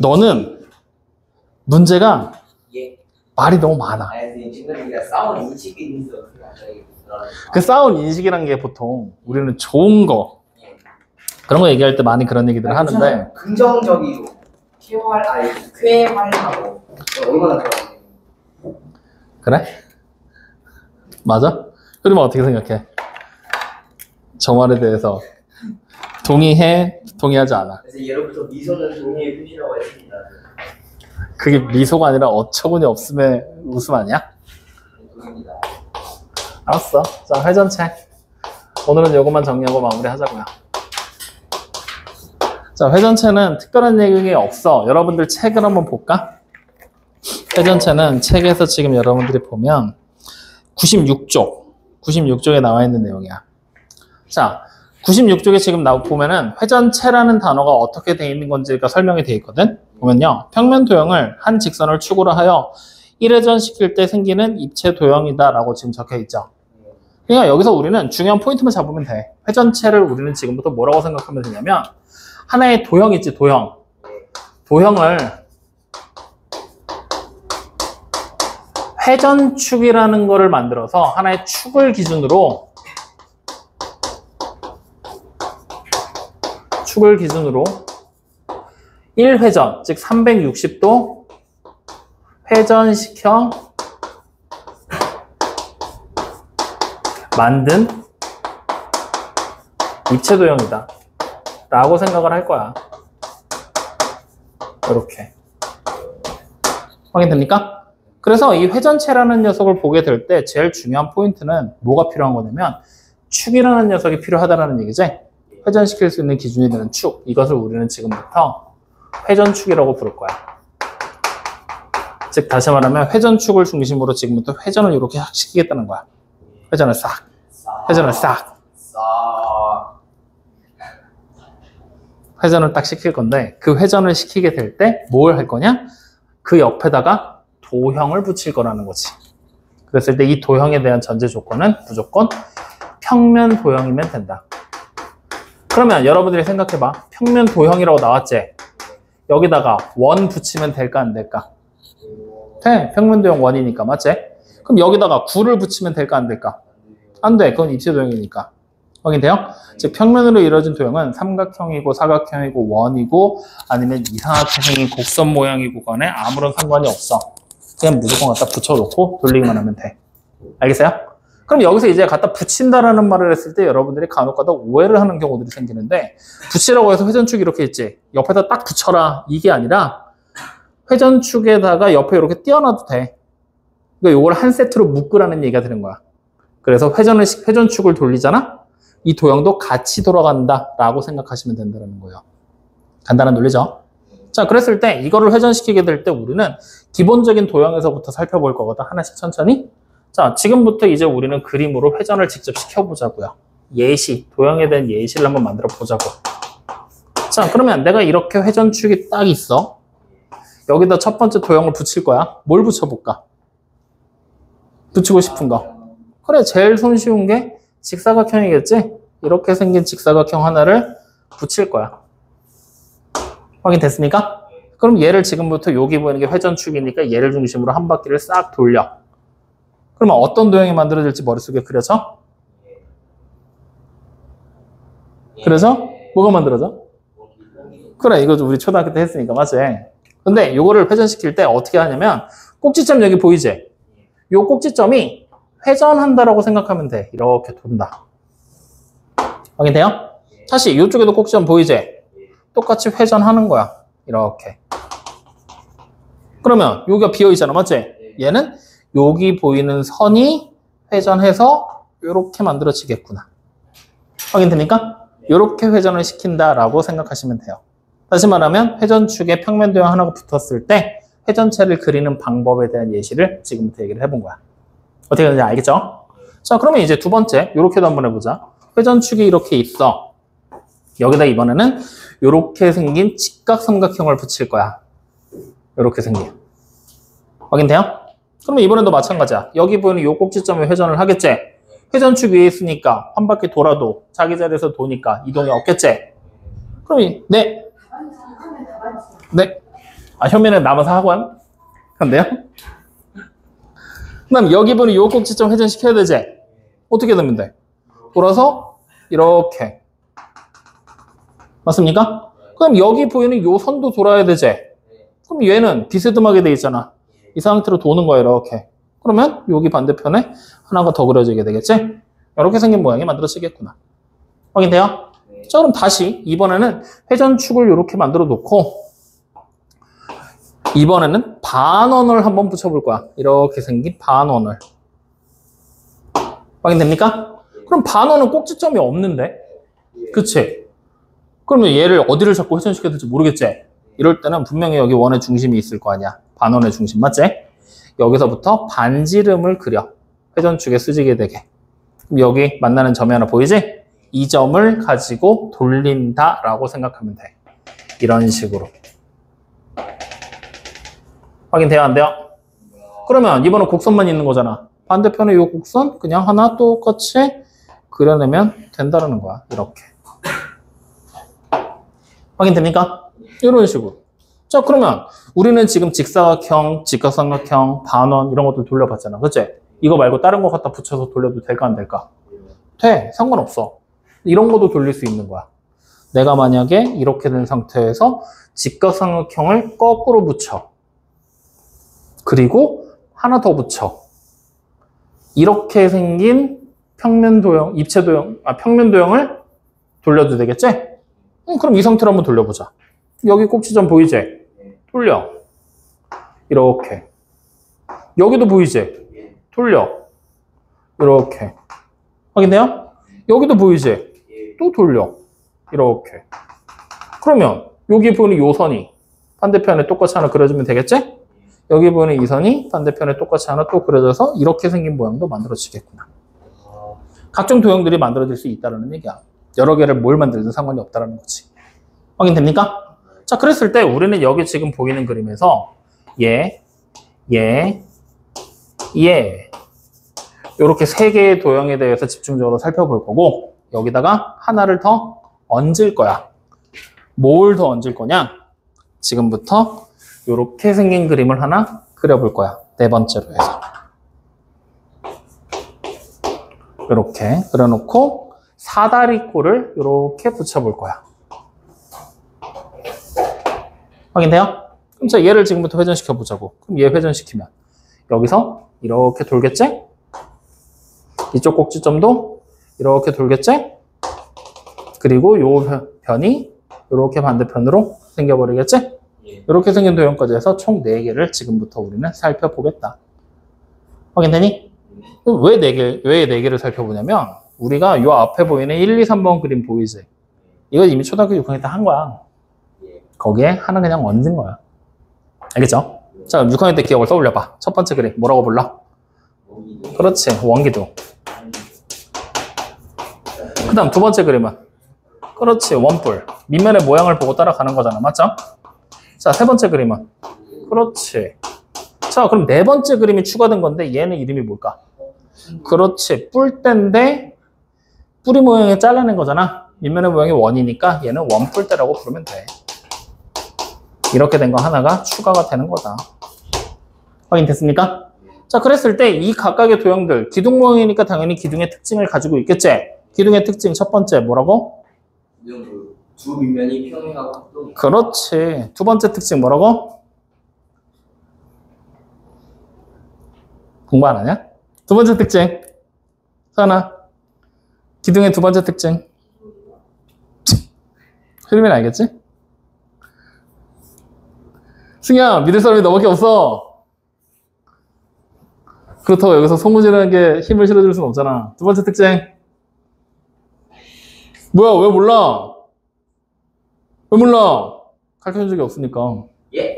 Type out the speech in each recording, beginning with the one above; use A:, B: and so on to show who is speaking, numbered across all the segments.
A: 너는 문제가
B: 예.
A: 말이 너무 많아.
B: 아니 지금 우리가 싸운 인식이 있어.
A: 그 싸운 인식이란 게 보통 우리는 좋은 거 그런 거 얘기할 때 많이 그런 얘기들을 하는데
B: 긍정적이고 쾌활하고 얼마나 좋아요.
A: 그래? 맞아? 그러면 어떻게 생각해? 저 말에 대해서 동의해? 동의하지 않아?
B: 그래서 예로부터 미소는 동의의 표시라고 했습니다.
A: 그게 미소가 아니라 어처구니 없음의 웃음 아니야?
B: 동의입니다.
A: 알았어. 자, 회전체. 오늘은 요것만 정리하고 마무리하자고요. 자, 회전체는 특별한 얘기 없어. 여러분들 책을 한번 볼까? 회전체는 책에서 지금 여러분들이 보면 96쪽에 나와 있는 내용이야. 자, 96쪽에 지금 보면은 회전체라는 단어가 어떻게 되어 있는 건지가 설명이 되어 있거든. 보면요, 평면 도형을 한 직선을 축으로 하여 1회전 시킬 때 생기는 입체 도형이다 라고 지금 적혀 있죠. 그러니까 여기서 우리는 중요한 포인트만 잡으면 돼. 회전체를 우리는 지금부터 뭐라고 생각하면 되냐면 하나의 도형 있지, 도형을 회전축이라는 거를 만들어서 하나의 축을 기준으로 1회전, 즉 360도 회전시켜 만든 입체 도형이다 라고 생각을 할 거야. 이렇게 확인됩니까? 그래서 이 회전체라는 녀석을 보게 될 때 제일 중요한 포인트는 뭐가 필요한 거냐면 축이라는 녀석이 필요하다는 얘기지. 회전시킬 수 있는 기준이 되는 축, 이것을 우리는 지금부터 회전축이라고 부를 거야. 즉 다시 말하면 회전축을 중심으로 지금부터 회전을 이렇게 시키겠다는 거야. 회전을 싹, 회전을 싹, 회전을 딱 시킬 건데 그 회전을 시키게 될 때 뭘 할 거냐? 그 옆에다가 도형을 붙일 거라는 거지. 그랬을 때 이 도형에 대한 전제 조건은 무조건 평면 도형이면 된다. 그러면 여러분들이 생각해봐. 평면 도형이라고 나왔지? 여기다가 원 붙이면 될까 안 될까? 돼. 평면 도형 원이니까 맞지? 그럼 여기다가 9를 붙이면 될까 안 될까? 안 돼. 그건 입체 도형이니까. 확인돼요? 즉 평면으로 이루어진 도형은 삼각형이고 사각형이고 원이고 아니면 이삼각형이 곡선 모양이고 간에 아무런 상관이 없어. 그냥 무조건 갖다 붙여놓고 돌리기만 하면 돼. 알겠어요? 그럼 여기서 이제 갖다 붙인다라는 말을 했을 때 여러분들이 간혹가다 오해를 하는 경우들이 생기는데 붙이라고 해서 회전축 이렇게 했지. 옆에다 딱 붙여라. 이게 아니라 회전축에다가 옆에 이렇게 띄워놔도 돼. 그러니까 이걸 한 세트로 묶으라는 얘기가 되는 거야. 그래서 회전축을 돌리잖아? 이 도형도 같이 돌아간다라고 생각하시면 된다는 거예요. 간단한 논리죠? 자, 그랬을 때 이거를 회전시키게 될 때 우리는 기본적인 도형에서부터 살펴볼 거거든. 하나씩 천천히. 자, 지금부터 이제 우리는 그림으로 회전을 직접 시켜보자고요. 예시, 도형에 대한 예시를 한번 만들어 보자고. 자, 그러면 내가 이렇게 회전축이 딱 있어. 여기다 첫 번째 도형을 붙일 거야. 뭘 붙여볼까? 붙이고 싶은 거. 그래, 제일 손쉬운 게 직사각형이겠지? 이렇게 생긴 직사각형 하나를 붙일 거야. 확인됐습니까? 그럼 얘를 지금부터 여기 보이는 게 회전축이니까 얘를 중심으로 한 바퀴를 싹 돌려. 그러면 어떤 도형이 만들어질지 머릿속에 그려져? 그래서 뭐가 만들어져? 그래, 이거 우리 초등학교 때 했으니까 맞지? 근데 이거를 회전시킬 때 어떻게 하냐면 꼭지점 여기 보이지? 요 꼭지점이 회전한다라고 생각하면 돼. 이렇게 돈다. 확인돼요? 다시 이쪽에도 꼭지점 보이지? 똑같이 회전하는 거야. 이렇게. 그러면 여기가 비어있잖아. 맞지? 얘는 여기 보이는 선이 회전해서 이렇게 만들어지겠구나. 확인됩니까? 이렇게 회전을 시킨다라고 생각하시면 돼요. 다시 말하면 회전축에 평면 도형 하나가 붙었을 때 회전체를 그리는 방법에 대한 예시를 지금부터 얘기를 해본 거야. 어떻게 되는지 알겠죠? 자, 그러면 이제 두 번째 이렇게도 한번 해보자. 회전축이 이렇게 있어. 여기다 이번에는 이렇게 생긴 직각삼각형을 붙일 거야. 이렇게 생긴. 확인돼요? 그러면 이번에도 마찬가지야. 여기 보이는 이 꼭지점에 회전을 하겠지? 회전축 위에 있으니까 한 바퀴 돌아도 자기 자리에서 도니까 이동이 없겠지? 그럼 네. 네. 아, 현미는 남아서 학원? 한데요? 그 다음 여기 보는 요 꼭지점 회전시켜야 되지? 어떻게 되면 돼? 돌아서 이렇게. 맞습니까? 그럼 여기 보이는 요 선도 돌아야 되지? 그럼 얘는 비스듬하게 돼 있잖아. 이 상태로 도는 거야, 이렇게. 그러면 여기 반대편에 하나가 더 그려지게 되겠지? 이렇게 생긴 모양이 만들어지겠구나. 확인돼요? 자, 그럼 다시 이번에는 회전축을 이렇게 만들어 놓고 이번에는 반원을 한번 붙여볼 거야. 이렇게 생긴 반원을. 확인됩니까? 그럼 반원은 꼭지점이 없는데? 그치? 그러면 얘를 어디를 자꾸 회전시켜야 될지 모르겠지? 이럴 때는 분명히 여기 원의 중심이 있을 거 아니야. 반원의 중심, 맞지? 여기서부터 반지름을 그려. 회전축에 쓰지게 되게. 그럼 여기 만나는 점이 하나 보이지? 이 점을 가지고 돌린다라고 생각하면 돼. 이런 식으로. 확인돼요? 안 돼요? 그러면 이번엔 곡선만 있는 거잖아. 반대편에 이 곡선 그냥 하나 똑같이 그려내면 된다는 거야. 이렇게. 확인됩니까? 이런 식으로. 자, 그러면 우리는 지금 직사각형, 직각삼각형, 반원 이런 것들 돌려봤잖아. 그치? 이거 말고 다른 거 갖다 붙여서 돌려도 될까 안 될까? 돼. 상관없어. 이런 것도 돌릴 수 있는 거야. 내가 만약에 이렇게 된 상태에서 직각삼각형을 거꾸로 붙여. 그리고 하나 더 붙여. 이렇게 생긴 평면도형, 입체도형, 평면도형을 돌려도 되겠지? 그럼 이 상태로 한번 돌려보자. 여기 꼭지점 보이지? 돌려. 이렇게. 여기도 보이지? 돌려. 이렇게. 확인돼요? 여기도 보이지? 또 돌려. 이렇게. 그러면 여기 보이는 요 선이 반대편에 똑같이 하나 그려주면 되겠지? 여기 보이는 이 선이 반대편에 똑같이 하나 또 그려져서 이렇게 생긴 모양도 만들어지겠구나. 각종 도형들이 만들어질 수 있다는 얘기야. 여러 개를 뭘 만들든 상관이 없다는 거지. 확인됩니까? 자, 그랬을 때 우리는 여기 지금 보이는 그림에서 얘, 이렇게 세 개의 도형에 대해서 집중적으로 살펴볼 거고 여기다가 하나를 더 얹을 거야. 뭘 더 얹을 거냐? 지금부터 이렇게 생긴 그림을 하나 그려볼 거야. 네 번째로 해서. 이렇게 그려놓고 사다리꼴을 이렇게 붙여볼 거야. 확인돼요? 그럼 자, 얘를 지금부터 회전시켜 보자고. 그럼 얘 회전시키면 여기서 이렇게 돌겠지? 이쪽 꼭지점도 이렇게 돌겠지? 그리고 요 변이 이렇게 반대편으로 생겨버리겠지? 이렇게 생긴 도형까지 해서 총 4개를 지금부터 우리는 살펴보겠다. 확인되니? 왜 4개를 살펴보냐면 우리가 요 앞에 보이는 1, 2, 3번 그림 보이지? 이거 이미 초등학교 6학년 때 한 거야. 거기에 하나 그냥 얹은 거야. 알겠죠? 자, 6학년 때 기억을 떠올려봐. 첫 번째 그림 뭐라고 불러? 그렇지, 원기둥. 그 다음 두 번째 그림은? 그렇지, 원뿔. 밑면의 모양을 보고 따라가는 거잖아. 맞죠? 자, 세 번째 그림은? 그렇지. 자, 그럼 네 번째 그림이 추가된 건데 얘는 이름이 뭘까? 그렇지, 뿔대인데 뿌리 모양을 잘라낸 거잖아. 밑면의 모양이 원이니까 얘는 원뿔대라고 부르면 돼. 이렇게 된 거 하나가 추가가 되는 거다. 확인됐습니까? 자, 그랬을 때 이 각각의 도형들, 기둥 모양이니까 당연히 기둥의 특징을 가지고 있겠지? 기둥의 특징 첫 번째 뭐라고?
B: 두 밑면이 평행하고 합동.
A: 그렇지. 두 번째 특징 뭐라고? 공부 안 하냐? 두 번째 특징. 서연아. 기둥의 두 번째 특징. 흐름이 알겠지? 승희야, 믿을 사람이 너밖에 없어. 그렇다고 여기서 송구지라는 게 힘을 실어줄 수는 없잖아. 두 번째 특징. 뭐야, 왜 몰라? 왜 몰라? 가르쳐준 적이 없으니까.
B: 예?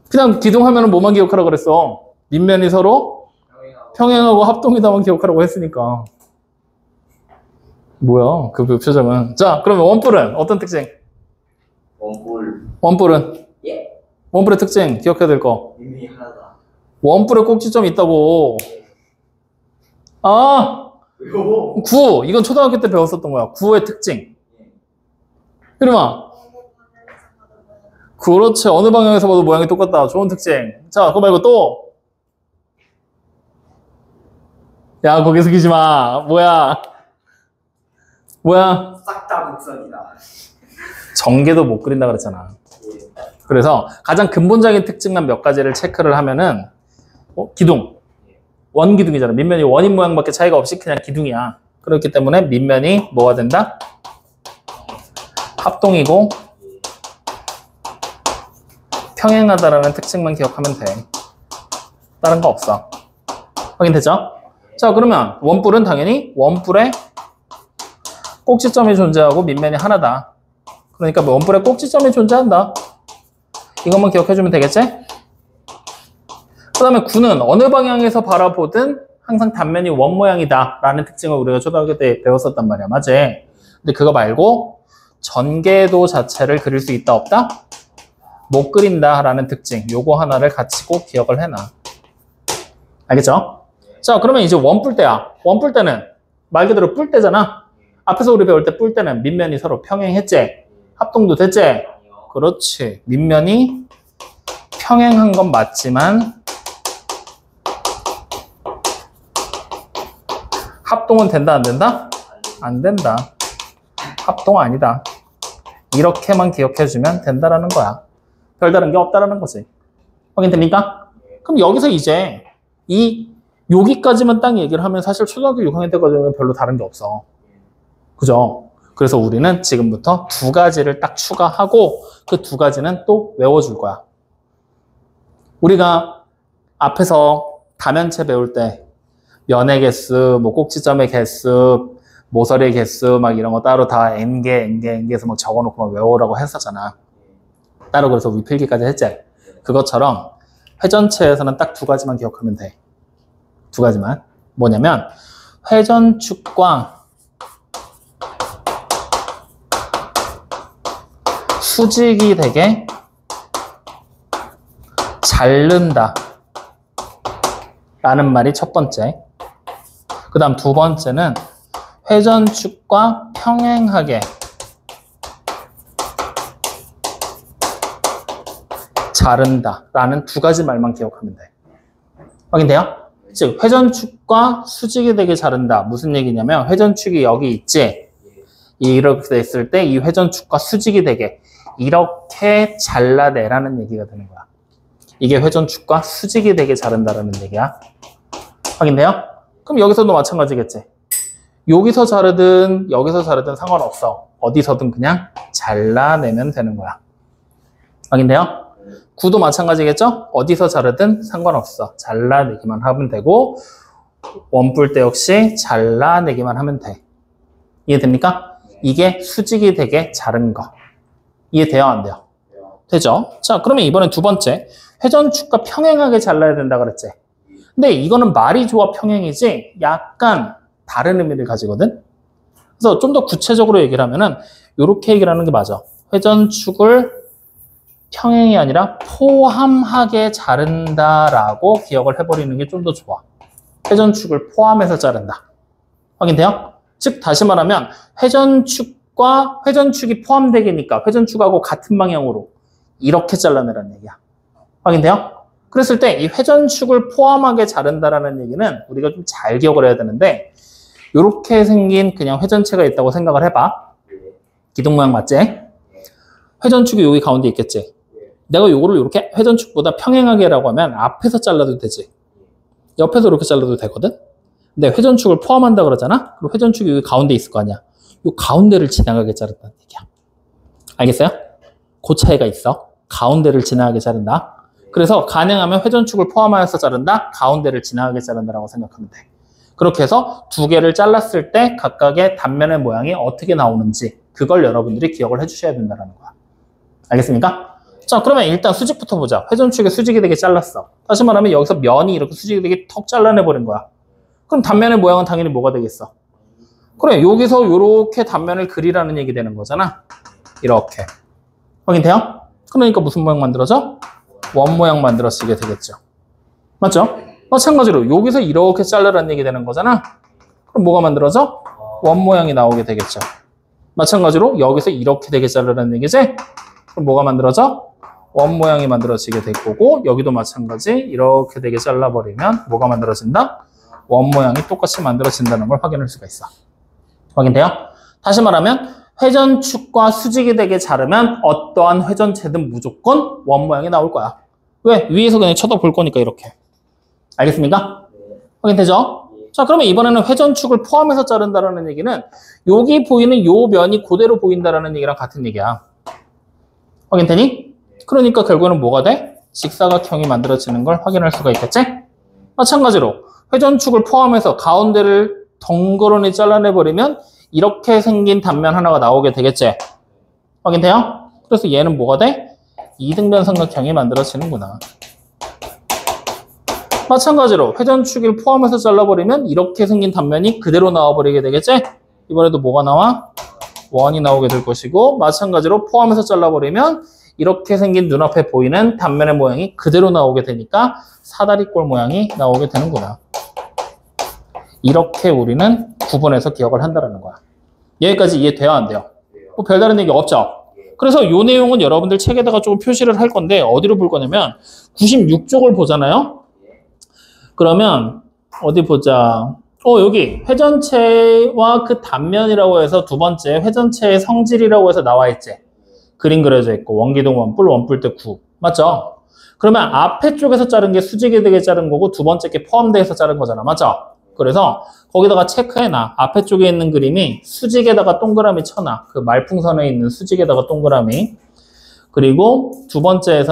A: 그냥 기둥 하면은 뭐만 기억하라고 그랬어? 밑면이 서로 평행하고 합동이다만 기억하라고 했으니까. 뭐야, 그 표정은. 자, 그러면 원뿔은 어떤 특징? 원뿔은?
B: 예?
A: 원뿔의 특징 기억해야 될 거.
B: 밑면이 하나다.
A: 원뿔에 꼭지점이 있다고. 아!
B: 왜요?
A: 구! 이건 초등학교 때 배웠었던 거야. 구의 특징. 이름아. 그렇지. 어느 방향에서 봐도 모양이 똑같다. 좋은 특징. 자, 그거 말고 또. 야, 거기 숙이지 마. 뭐야? 뭐야?
B: 싹 다 곡선이다.
A: 전개도 못 그린다 그랬잖아. 그래서 가장 근본적인 특징만 몇 가지를 체크를 하면은 기둥. 원기둥이잖아. 밑면이 원인 모양밖에 차이가 없이 그냥 기둥이야. 그렇기 때문에 밑면이 뭐가 된다? 합동이고 평행하다라는 특징만 기억하면 돼. 다른 거 없어. 확인됐죠? 자, 그러면 원뿔은 당연히 원뿔에 꼭지점이 존재하고 밑면이 하나다. 그러니까 원뿔에 꼭지점이 존재한다. 이것만 기억해주면 되겠지? 그 다음에 구는 어느 방향에서 바라보든 항상 단면이 원 모양이다 라는 특징을 우리가 초등학교 때 배웠었단 말이야. 맞지? 근데 그거 말고 전개도 자체를 그릴 수 있다 없다? 못 그린다 라는 특징, 요거 하나를 같이 꼭 기억을 해놔. 알겠죠? 자, 그러면 이제 원뿔대야. 원뿔대는 말 그대로 뿔대잖아. 앞에서 우리 배울 때 뿔대는 밑면이 서로 평행했지? 합동도 됐지? 그렇지. 밑면이 평행한 건 맞지만 합동은 된다 안 된다? 안 된다. 합동 아니다. 이렇게만 기억해주면 된다라는 거야. 별다른 게 없다라는 거지. 확인됩니까? 그럼 여기서 이제 여기까지만 딱 얘기를 하면 사실 초등학교 6학년 때까지는 별로 다른 게 없어. 그죠? 그래서 우리는 지금부터 두 가지를 딱 추가하고 그 두 가지는 또 외워줄 거야. 우리가 앞에서 다면체 배울 때 면의 개수, 뭐 꼭지점의 개수, 모서리의 개수 막 이런 거 따로 다 N개에서 막 적어놓고 막 외우라고 했었잖아. 따로 그래서 위필기까지 했지. 그것처럼 회전체에서는 딱 두 가지만 기억하면 돼. 두 가지만. 뭐냐면 회전축과 수직이 되게 자른다 라는 말이 첫 번째. 그 다음 두 번째는 회전축과 평행하게 자른다 라는 두 가지 말만 기억하면 돼. 확인돼요? 즉 회전축과 수직이 되게 자른다. 무슨 얘기냐면 회전축이 여기 있지? 이렇게 됐을 때 이 회전축과 수직이 되게 이렇게 잘라내라는 얘기가 되는 거야. 이게 회전축과 수직이 되게 자른다라는 얘기야. 확인돼요? 그럼 여기서도 마찬가지겠지. 여기서 자르든 여기서 자르든 상관없어. 어디서든 그냥 잘라내면 되는 거야. 확인돼요? 구도 마찬가지겠죠? 어디서 자르든 상관없어. 잘라내기만 하면 되고 원뿔대 역시 잘라내기만 하면 돼. 이해됩니까? 이게 수직이 되게 자른 거. 이해돼요? 안 돼요? 되죠? 자, 그러면 이번엔 두 번째. 회전축과 평행하게 잘라야 된다 그랬지? 근데 이거는 말이 좋아 평행이지 약간 다른 의미를 가지거든? 그래서 좀 더 구체적으로 얘기를 하면은 이렇게 얘기를 하는 게 맞아. 회전축을 평행이 아니라 포함하게 자른다라고 기억을 해버리는 게 좀 더 좋아. 회전축을 포함해서 자른다. 확인돼요? 즉 다시 말하면 회전축과 회전축이 포함되니까 회전축하고 같은 방향으로 이렇게 잘라내라는 얘기야. 확인돼요? 그랬을 때 이 회전축을 포함하게 자른다라는 얘기는 우리가 좀 잘 기억을 해야 되는데 이렇게 생긴 그냥 회전체가 있다고 생각을 해봐. 기둥 모양 맞지? 회전축이 여기 가운데 있겠지? 내가 요거를 이렇게 회전축보다 평행하게라고 하면 앞에서 잘라도 되지. 옆에서 이렇게 잘라도 되거든? 근데 회전축을 포함한다 그러잖아? 그리고 회전축이 여기 가운데 있을 거 아니야? 요 가운데를 지나가게 자른다는 얘기야. 알겠어요? 그 차이가 있어. 가운데를 지나가게 자른다. 그래서 가능하면 회전축을 포함하여서 자른다, 가운데를 지나가게 자른다라고 생각하면 돼. 그렇게 해서 두 개를 잘랐을 때 각각의 단면의 모양이 어떻게 나오는지 그걸 여러분들이 기억을 해주셔야 된다는 거야. 알겠습니까? 자, 그러면 일단 수직부터 보자. 회전축에 수직이 되게 잘랐어. 다시 말하면 여기서 면이 이렇게 수직이 되게 턱 잘라내버린 거야. 그럼 단면의 모양은 당연히 뭐가 되겠어? 그래, 여기서 이렇게 단면을 그리라는 얘기 되는 거잖아. 이렇게. 확인돼요? 그러니까 무슨 모양 만들어져? 원 모양 만들어지게 되겠죠. 맞죠? 마찬가지로 여기서 이렇게 자르라는 얘기 되는 거잖아. 그럼 뭐가 만들어져? 원 모양이 나오게 되겠죠. 마찬가지로 여기서 이렇게 되게 자르라는 얘기지? 그럼 뭐가 만들어져? 원 모양이 만들어지게 될 거고 여기도 마찬가지 이렇게 되게 잘라버리면 뭐가 만들어진다? 원 모양이 똑같이 만들어진다는 걸 확인할 수가 있어. 확인돼요? 다시 말하면 회전축과 수직이 되게 자르면 어떠한 회전체든 무조건 원 모양이 나올 거야. 왜? 위에서 그냥 쳐다볼 거니까 이렇게. 알겠습니까? 확인되죠? 자, 그러면 이번에는 회전축을 포함해서 자른다는 얘기는 여기 보이는 요 면이 그대로 보인다는 얘기랑 같은 얘기야. 확인되니? 그러니까 결국에는 뭐가 돼? 직사각형이 만들어지는 걸 확인할 수가 있겠지? 마찬가지로 회전축을 포함해서 가운데를 덩그러니 잘라내버리면 이렇게 생긴 단면 하나가 나오게 되겠지? 확인돼요? 그래서 얘는 뭐가 돼? 이등변 삼각형이 만들어지는구나. 마찬가지로 회전축을 포함해서 잘라버리면 이렇게 생긴 단면이 그대로 나와버리게 되겠지? 이번에도 뭐가 나와? 원이 나오게 될 것이고 마찬가지로 포함해서 잘라버리면 이렇게 생긴 눈앞에 보이는 단면의 모양이 그대로 나오게 되니까 사다리꼴 모양이 나오게 되는구나. 이렇게 우리는 구분해서 기억을 한다는 거야. 여기까지 이해돼야 안 돼요? 뭐 별다른 얘기 없죠? 그래서 이 내용은 여러분들 책에다가 조금 표시를 할 건데 어디로 볼 거냐면 96쪽을 보잖아요? 그러면 어디 보자. 여기 회전체와 그 단면이라고 해서 두 번째 회전체의 성질이라고 해서 나와 있지. 그림 그려져 있고 원기둥 원뿔 원뿔 때 9. 맞죠? 그러면 앞에 쪽에서 자른 게 수직이 되게 자른 거고 두 번째 게 포함돼서 자른 거잖아. 맞죠? 그래서 거기다가 체크해놔. 앞에 쪽에 있는 그림이 수직에다가 동그라미 쳐놔. 그 말풍선에 있는 수직에다가 동그라미. 그리고 두 번째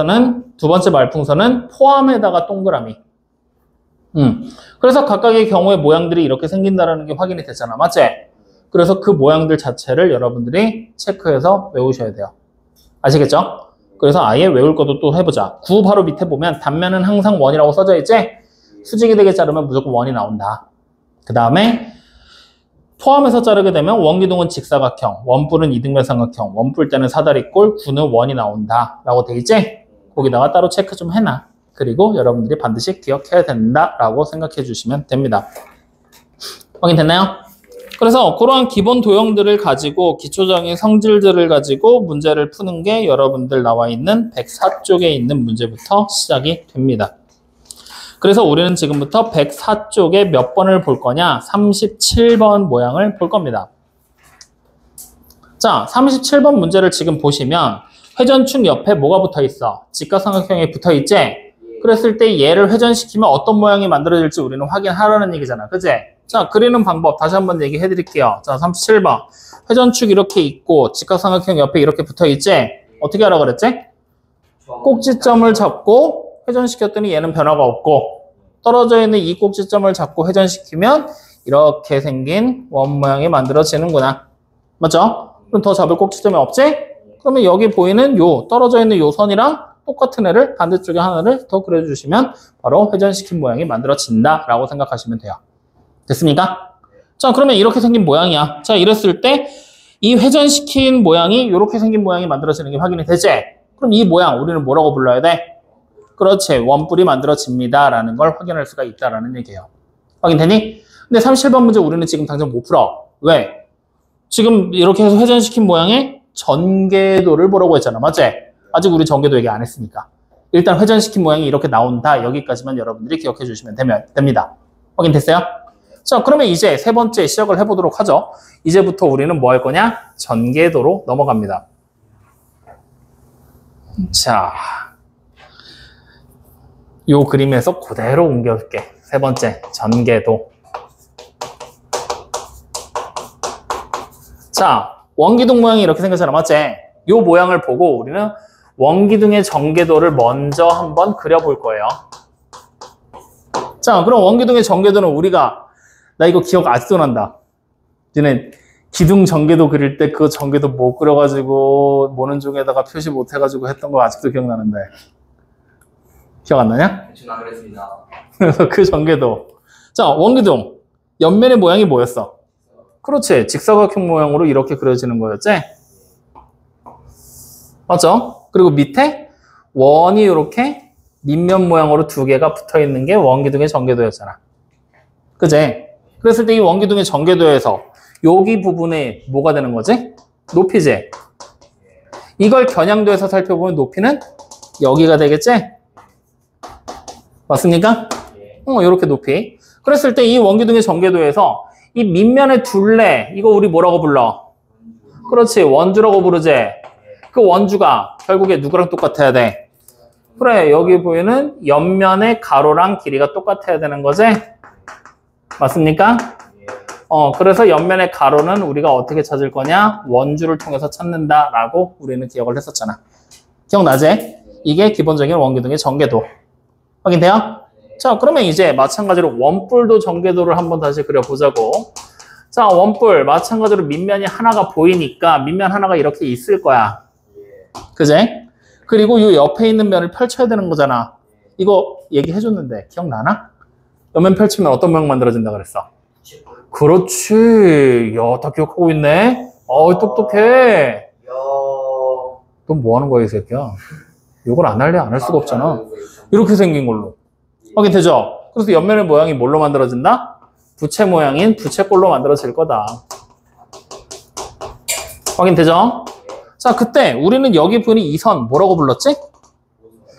A: 말풍선은 포함에다가 동그라미. 그래서 각각의 경우의 모양들이 이렇게 생긴다는 게 확인이 됐잖아. 맞지? 그래서 그 모양들 자체를 여러분들이 체크해서 외우셔야 돼요. 아시겠죠? 그래서 아예 외울 것도 또 해보자. 9 바로 밑에 보면 단면은 항상 원이라고 써져 있지? 수직이 되게 자르면 무조건 원이 나온다. 그 다음에 포함해서 자르게 되면 원기둥은 직사각형, 원뿔은 이등변 삼각형, 원뿔 때는 사다리꼴, 9는 원이 나온다 라고 돼 있지? 거기다가 따로 체크 좀 해놔. 그리고 여러분들이 반드시 기억해야 된다라고 생각해 주시면 됩니다. 확인됐나요? 그래서 그러한 기본 도형들을 가지고 기초적인 성질들을 가지고 문제를 푸는 게 여러분들 나와 있는 104쪽에 있는 문제부터 시작이 됩니다. 그래서 우리는 지금부터 104쪽에 몇 번을 볼 거냐? 37번 모양을 볼 겁니다. 자, 37번 문제를 지금 보시면 회전축 옆에 뭐가 붙어 있어? 직각삼각형이 붙어 있지? 그랬을 때 얘를 회전시키면 어떤 모양이 만들어질지 우리는 확인하라는 얘기잖아. 그치? 자, 그리는 방법 다시 한번 얘기해 드릴게요. 자, 37번. 회전축 이렇게 있고 직각삼각형 옆에 이렇게 붙어 있지? 어떻게 하라 그랬지? 꼭지점을 잡고 회전시켰더니 얘는 변화가 없고 떨어져 있는 이 꼭지점을 잡고 회전시키면 이렇게 생긴 원 모양이 만들어지는구나. 맞죠? 그럼 더 잡을 꼭지점이 없지? 그러면 여기 보이는 요 떨어져 있는 요 선이랑 똑같은 애를 반대쪽에 하나를 더 그려주시면 바로 회전시킨 모양이 만들어진다라고 생각하시면 돼요. 됐습니까? 자, 그러면 이렇게 생긴 모양이야. 자, 이랬을 때 이 회전시킨 모양이 이렇게 생긴 모양이 만들어지는 게 확인이 되지? 그럼 이 모양 우리는 뭐라고 불러야 돼? 그렇지. 원뿔이 만들어집니다라는 걸 확인할 수가 있다라는 얘기예요. 확인되니? 근데 37번 문제 우리는 지금 당장 못 풀어. 왜? 지금 이렇게 해서 회전시킨 모양의 전개도를 보라고 했잖아. 맞지? 아직 우리 전개도 얘기 안 했으니까. 일단 회전시킨 모양이 이렇게 나온다. 여기까지만 여러분들이 기억해 주시면 됩니다. 확인됐어요? 자, 그러면 이제 세 번째 시작을 해보도록 하죠. 이제부터 우리는 뭐 할 거냐? 전개도로 넘어갑니다. 자, 요 그림에서 그대로 옮겨줄게. 세 번째, 전개도. 자, 원기둥 모양이 이렇게 생겼잖아. 맞지? 요 모양을 보고 우리는 원기둥의 전개도를 먼저 한번 그려볼 거예요. 자, 그럼 원기둥의 전개도는 우리가 나 이거 기억 아직도 난다. 전에 기둥 전개도 그릴 때 그 전개도 못 그려가지고 모는 중에다가 표시 못 해가지고 했던 거 아직도 기억나는데 기억 안 나냐?
B: 대충 안 그랬습니다.
A: 그래서 그 전개도. 자, 원기둥 옆면의 모양이 뭐였어? 그렇지. 직사각형 모양으로 이렇게 그려지는 거였지? 맞죠? 그리고 밑에 원이 이렇게 밑면 모양으로 두 개가 붙어 있는 게 원기둥의 전개도였잖아. 그제? 그랬을 때 이 원기둥의 전개도에서 여기 부분에 뭐가 되는 거지? 높이지? 이걸 겨냥도에서 살펴보면 높이는 여기가 되겠지? 맞습니까? 이렇게 높이. 그랬을 때 이 원기둥의 전개도에서 이 밑면의 둘레, 이거 우리 뭐라고 불러? 그렇지, 원주라고 부르지. 그 원주가 결국에 누구랑 똑같아야 돼? 그래, 여기 보이는 옆면의 가로랑 길이가 똑같아야 되는 거지? 맞습니까? 그래서 옆면의 가로는 우리가 어떻게 찾을 거냐? 원주를 통해서 찾는다라고 우리는 기억을 했었잖아. 기억나지? 이게 기본적인 원기둥의 전개도. 확인돼요? 자, 그러면 이제 마찬가지로 원뿔도 전개도를 한번 다시 그려보자고. 자, 원뿔 마찬가지로 밑면이 하나가 보이니까 밑면 하나가 이렇게 있을 거야. 그제? 그리고 이 옆에 있는 면을 펼쳐야 되는 거잖아. 이거 얘기해줬는데 기억나나? 옆면 펼치면 어떤 모양 만들어진다 그랬어? 그렇지. 야, 다 기억하고 있네. 똑똑해. 넌 뭐 하는 거야, 이 새끼야? 이걸 안 할래? 안 할 수가 없잖아. 이렇게 생긴 걸로. 확인되죠? 그래서 옆면의 모양이 뭘로 만들어진다? 부채 모양인 부채꼴로 만들어질 거다. 확인되죠? 자, 그때 우리는 여기 보이는 이 선 뭐라고 불렀지?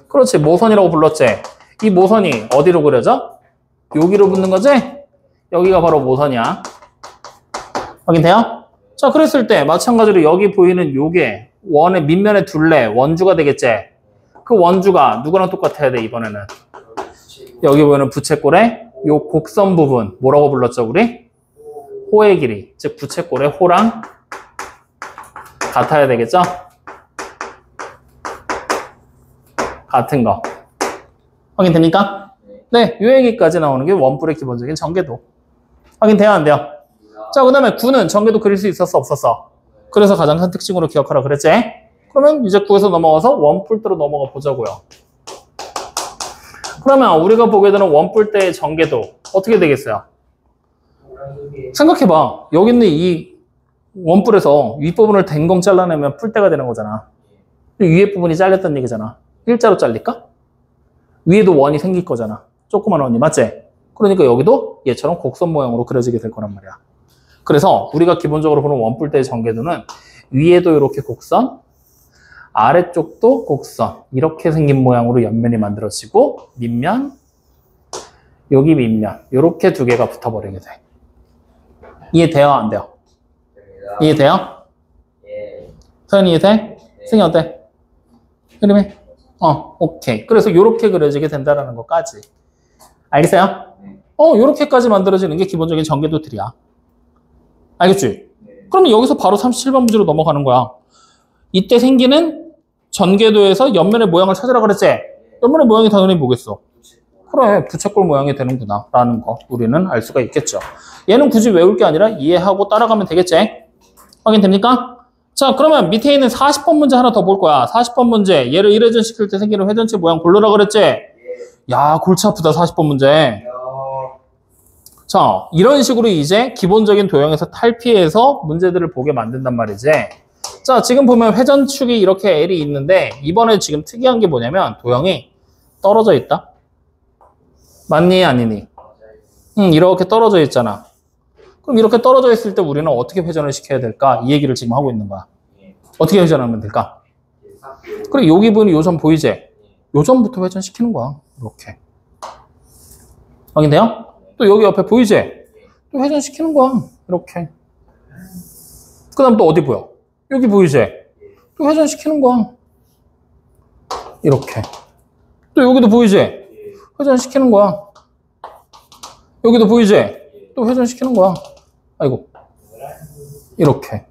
A: 그렇지, 모선이라고 불렀지. 이 모선이 어디로 그려져? 여기로 붙는 거지? 여기가 바로 모선이야. 확인돼요? 자, 그랬을 때 마찬가지로 여기 보이는 요게 원의 밑면의 둘레 원주가 되겠지? 그 원주가 누구랑 똑같아야 돼, 이번에는? 여기 보이는 부채꼴의 요 곡선 부분 뭐라고 불렀죠, 우리? 호의 길이, 즉 부채꼴의 호랑 같아야 되겠죠? 같은 거. 확인됩니까? 네, 요 얘기까지 나오는 게 원뿔의 기본적인 전개도. 확인돼요, 안 돼요? 자, 그 다음에 9는 전개도 그릴 수 있었어, 없었어? 그래서 가장 큰 특징으로 기억하라 그랬지? 그러면 이제 9에서 넘어가서 원뿔대로 넘어가 보자고요. 그러면 우리가 보게 되는 원뿔대의 전개도 어떻게 되겠어요? 생각해봐. 여기 있는 이 원뿔에서 윗부분을 댕공 잘라내면 뿔대가 되는 거잖아. 위에 부분이 잘렸다는 얘기잖아. 일자로 잘릴까? 위에도 원이 생길 거잖아. 조그만 원이, 맞지? 그러니까 여기도 얘처럼 곡선 모양으로 그려지게 될 거란 말이야. 그래서 우리가 기본적으로 보는 원뿔대의 전개도는 위에도 이렇게 곡선, 아래쪽도 곡선, 이렇게 생긴 모양으로 옆면이 만들어지고 밑면, 여기 밑면, 이렇게 두 개가 붙어버리게 돼. 이해돼요? 안 돼요? 이해돼요? 서현이 이해돼? 승희 어때? 흐름이? 오케이. 그래서 이렇게 그려지게 된다는 것까지. 알겠어요? 이렇게까지 만들어지는 게 기본적인 전개도들이야. 알겠지? 그러면 여기서 바로 37번 문제로 넘어가는 거야. 이때 생기는 전개도에서 옆면의 모양을 찾으라 그랬지? 옆면의 모양이 당연히 뭐겠어? 그래, 부채꼴 모양이 되는구나 라는 거 우리는 알 수가 있겠죠. 얘는 굳이 외울 게 아니라 이해하고 따라가면 되겠지? 확인됩니까? 자, 그러면 밑에 있는 40번 문제 하나 더 볼 거야. 40번 문제. 얘를 1회전 시킬 때 생기는 회전체 모양 고르라 그랬지? 야, 골치 아프다 40번 문제. 자, 이런 식으로 이제 기본적인 도형에서 탈피해서 문제들을 보게 만든단 말이지. 자, 지금 보면 회전축이 이렇게 L이 있는데 이번에 지금 특이한 게 뭐냐면 도형이 떨어져 있다. 맞니? 아니니? 이렇게 떨어져 있잖아. 그럼 이렇게 떨어져 있을 때 우리는 어떻게 회전을 시켜야 될까? 이 얘기를 지금 하고 있는 거야. 어떻게 회전하면 될까? 그래, 여기 보이는 요점 보이지? 요점부터 회전시키는 거야. 이렇게. 확인돼요? 또 여기 옆에 보이지? 또 회전시키는 거야. 이렇게. 그 다음 또 어디 보여? 여기 보이지? 또 회전시키는 거야. 이렇게. 또 여기도 보이지? 회전시키는 거야. 여기도 보이지? 또 회전시키는 거야. 아이고. 이렇게.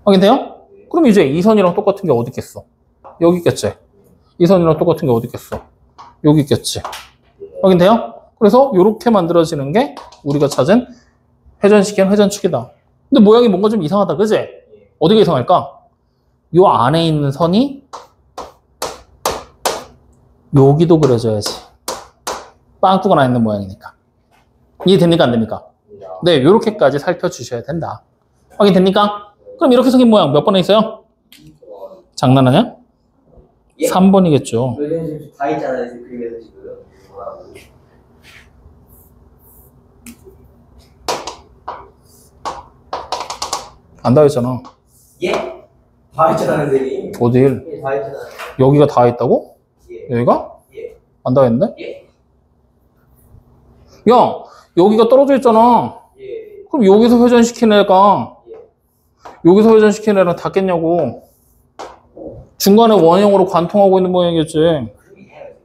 A: 확인돼요? 그럼 이제 이 선이랑 똑같은 게 어디 있겠어? 여기 있겠지? 이 선이랑 똑같은 게 어디 있겠어? 여기 있겠지? 확인돼요? 그래서 이렇게 만들어지는 게 우리가 찾은 회전시킨 회전축이다. 근데 모양이 뭔가 좀 이상하다, 그지? 어디가 이상할까? 요 안에 있는 선이 여기도 그려져야지. 빵꾸가 나 있는 모양이니까. 이해됩니까? 안 됩니까? 네, 요렇게까지 살펴주셔야 된다. 확인됩니까? 그럼 이렇게 생긴 모양 몇 번에 있어요? 장난하냐?
B: 예?
A: 3번이겠죠.
B: 요즘 다 있잖아요, 그림에서 지금.
A: 안 닿았잖아.
B: 예? 다 있잖아요, 선생님.
A: 어딜?
B: 예, 다 있잖아요.
A: 여기가 닿아있다고?
B: 예.
A: 여기가?
B: 예.
A: 안 닿아있는데?
B: 예.
A: 야, 여기가 떨어져 있잖아.
B: 예.
A: 그럼 여기서 회전시킨 애가
B: 예.
A: 여기서 회전시킨 애랑 닿겠냐고. 중간에 원형으로 관통하고 있는 모양이겠지.
B: 그러게 해야지.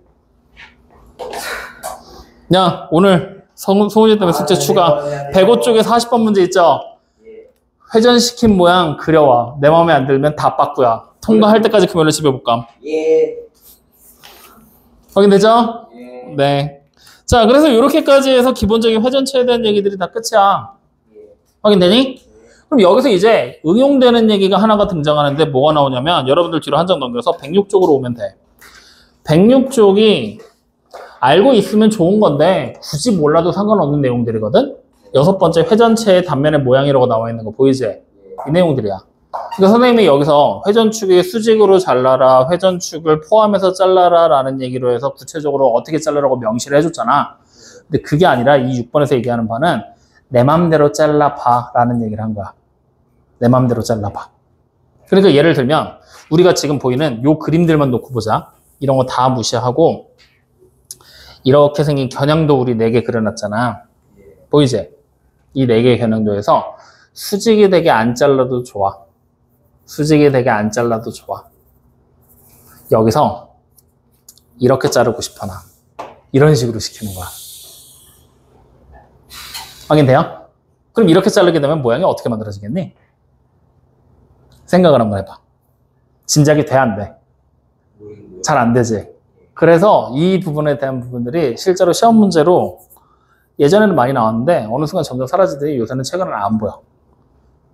A: 야, 오늘 소문이 때문에 숙제 추가. 105쪽에 40번 문제 있죠?
B: 예.
A: 회전시킨 모양 그려와. 내 마음에 안 들면 다 빠꾸야. 통과할 때까지 금요일에 집에 못 감.
B: 예.
A: 확인되죠?
B: 예.
A: 네. 자, 그래서 이렇게까지 해서 기본적인 회전체에 대한 얘기들이 다 끝이야.
B: 예.
A: 확인되니? 그럼 여기서 이제 응용되는 얘기가 하나가 등장하는데 뭐가 나오냐면 여러분들 뒤로 한 장 넘겨서 106쪽으로 오면 돼. 106쪽이 알고 있으면 좋은 건데 굳이 몰라도 상관없는 내용들이거든? 6번째 회전체의 단면의 모양이라고 나와 있는 거 보이지? 이 내용들이야. 그러니까 선생님이 여기서 회전축이 수직으로 잘라라, 회전축을 포함해서 잘라라 라는 얘기로 해서 구체적으로 어떻게 잘라라고 명시를 해줬잖아. 근데 그게 아니라 이 6번에서 얘기하는 바는 내 맘대로 잘라봐 라는 얘기를 한 거야. 내 맘대로 잘라봐. 그러니까 예를 들면 우리가 지금 보이는 요 그림들만 놓고 보자. 이런 거 다 무시하고 이렇게 생긴 겨냥도 우리 4개 그려놨잖아. 보이지? 이 4개의 겨냥도에서 수직이 되게 안 잘라도 좋아. 수직이 되게 안 잘라도 좋아. 여기서 이렇게 자르고 싶어 나. 이런 식으로 시키는 거야. 확인돼요? 그럼 이렇게 자르게 되면 모양이 어떻게 만들어지겠니? 생각을 한번 해봐. 진작이 돼, 안 돼? 잘 안 되지? 그래서 이 부분에 대한 부분들이 실제로 시험 문제로 예전에는 많이 나왔는데 어느 순간 점점 사라지더니 요새는 최근에는 안 보여.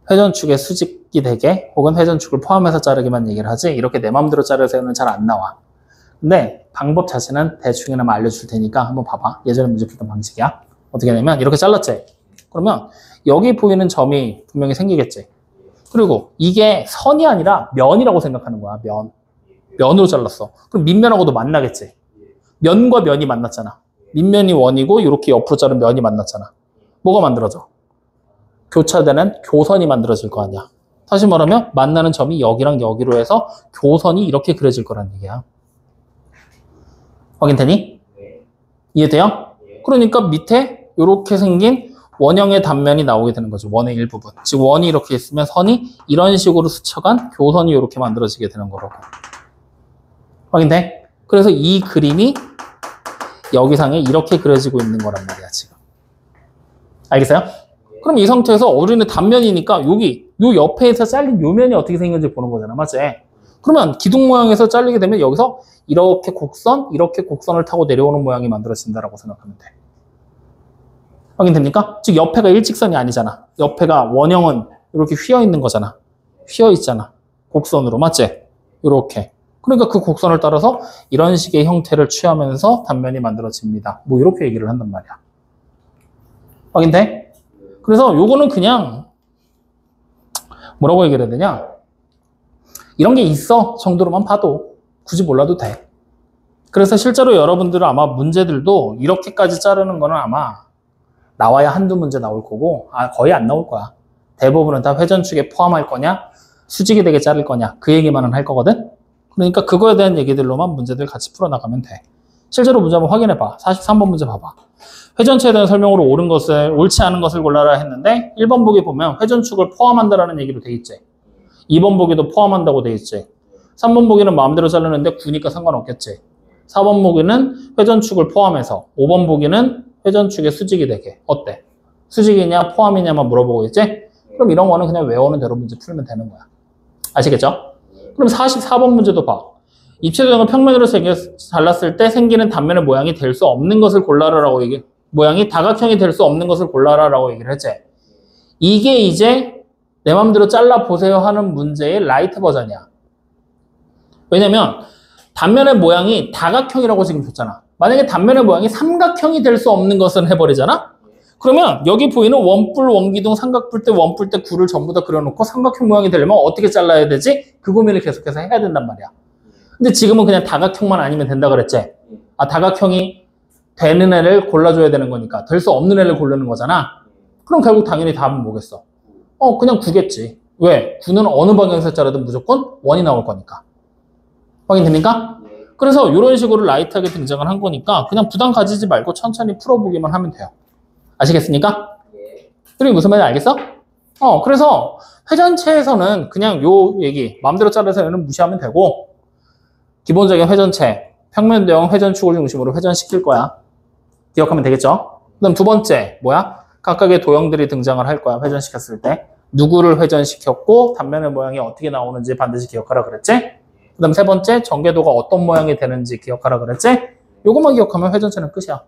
A: 회전축의 수직이 되게 혹은 회전축을 포함해서 자르기만 얘기를 하지 이렇게 내 마음대로 자르세요는 잘 안 나와. 근데 방법 자체는 대충이나마 알려줄 테니까 한번 봐봐. 예전에 문제 풀던 방식이야. 어떻게 하냐면 이렇게 잘랐지? 그러면 여기 보이는 점이 분명히 생기겠지? 그리고 이게 선이 아니라 면이라고 생각하는 거야. 면으로 잘랐어. 그럼 밑면하고도 만나겠지? 면과 면이 만났잖아. 밑면이 원이고 이렇게 옆으로 자른 면이 만났잖아. 뭐가 만들어져? 교차되는 교선이 만들어질 거 아니야. 다시 말하면 만나는 점이 여기랑 여기로 해서 교선이 이렇게 그려질 거란 얘기야. 확인되니? 이해돼요? 그러니까 밑에 이렇게 생긴 원형의 단면이 나오게 되는 거죠. 원의 일부분. 즉 원이 이렇게 있으면 선이 이런 식으로 스쳐간 교선이 이렇게 만들어지게 되는 거라고. 확인돼? 그래서 이 그림이 여기상에 이렇게 그려지고 있는 거란 말이야, 지금. 알겠어요? 그럼 이 상태에서 우리는 단면이니까 여기, 요 옆에서 잘린 요 면이 어떻게 생겼는지 보는 거잖아, 맞지? 그러면 기둥 모양에서 잘리게 되면 여기서 이렇게 곡선을 타고 내려오는 모양이 만들어진다라고 생각하면 돼. 확인됩니까? 즉 옆에가 일직선이 아니잖아. 옆에가 원형은 이렇게 휘어 있는 거잖아. 휘어 있잖아. 곡선으로, 맞지? 이렇게. 그러니까 그 곡선을 따라서 이런 식의 형태를 취하면서 단면이 만들어집니다. 뭐 이렇게 얘기를 한단 말이야. 확인돼? 그래서 요거는 그냥 뭐라고 얘기를 해야 되냐? 이런 게 있어 정도로만 봐도 굳이 몰라도 돼. 그래서 실제로 여러분들은 아마 문제들도 이렇게까지 자르는 거는 아마 나와야 한두 문제 나올 거고 거의 안 나올 거야. 대부분은 다 회전축에 포함할 거냐 수직이 되게 자를 거냐 그 얘기만은 할 거거든. 그러니까 그거에 대한 얘기들로만 문제들 같이 풀어나가면 돼. 실제로 문제 한번 확인해봐. 43번 문제 봐봐. 회전체에 대한 설명으로 옳지 않은 것을 골라라 했는데 1번 보기 보면 회전축을 포함한다라는 얘기로 돼 있지. 2번 보기도 포함한다고 돼 있지. 3번 보기는 마음대로 자르는데 9니까 상관없겠지. 4번 보기는 회전축을 포함해서 5번 보기는 회전축의 수직이 되게. 어때? 수직이냐 포함이냐만 물어보고 있지? 그럼 이런 거는 그냥 외우는 대로 문제 풀면 되는 거야. 아시겠죠? 그럼 44번 문제도 봐. 입체 도형을 평면으로 잘랐을 때 생기는 단면의 모양이 될 수 없는 것을 골라라라고 모양이 다각형이 될 수 없는 것을 골라라라고 얘기를 했지. 이게 이제 내 맘대로 잘라보세요 하는 문제의 라이트 버전이야. 왜냐면 단면의 모양이 다각형이라고 지금 줬잖아. 만약에 단면의 모양이 삼각형이 될 수 없는 것은 해버리잖아? 그러면 여기 보이는 원뿔, 원기둥, 삼각뿔 때, 원뿔 때, 구를 전부 다 그려놓고 삼각형 모양이 되려면 어떻게 잘라야 되지? 그 고민을 계속해서 해야 된단 말이야. 근데 지금은 그냥 다각형만 아니면 된다 그랬지? 다각형이 되는 애를 골라줘야 되는 거니까 될 수 없는 애를 고르는 거잖아. 그럼 결국 당연히 답은 뭐겠어? 그냥 9겠지. 왜? 9는 어느 방향에서 자르든 무조건 원이 나올 거니까. 확인됩니까?
B: 예.
A: 그래서 이런 식으로 라이트하게 등장을 한 거니까 그냥 부담 가지지 말고 천천히 풀어보기만 하면 돼요. 아시겠습니까?
B: 예.
A: 그리고 무슨 말인지 알겠어? 그래서 회전체에서는 그냥 요 얘기 마음대로 잘라서 얘는 무시하면 되고 기본적인 회전체, 평면 도형 회전축을 중심으로 회전시킬 거야. 기억하면 되겠죠? 그다음 두 번째 뭐야? 각각의 도형들이 등장을 할 거야. 회전시켰을 때 누구를 회전시켰고 단면의 모양이 어떻게 나오는지 반드시 기억하라 그랬지? 그다음 세 번째 전개도가 어떤 모양이 되는지 기억하라 그랬지? 요것만 기억하면 회전체는 끝이야.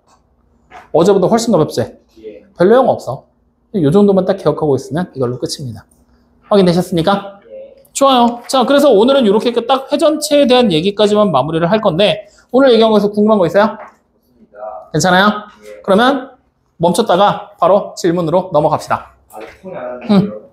A: 어제보다 훨씬 가볍지?
B: 예.
A: 별 내용 없어. 요 정도만 딱 기억하고 있으면 이걸로 끝입니다. 확인되셨습니까?
B: 예.
A: 좋아요. 자, 그래서 오늘은 이렇게 딱 회전체에 대한 얘기까지만 마무리를 할 건데 오늘 얘기한 거에서 궁금한 거 있어요?
B: 좋습니다.
A: 괜찮아요?
B: 예.
A: 그러면 멈췄다가 바로 질문으로 넘어갑시다.
B: 아직 통이 안 왔는데요.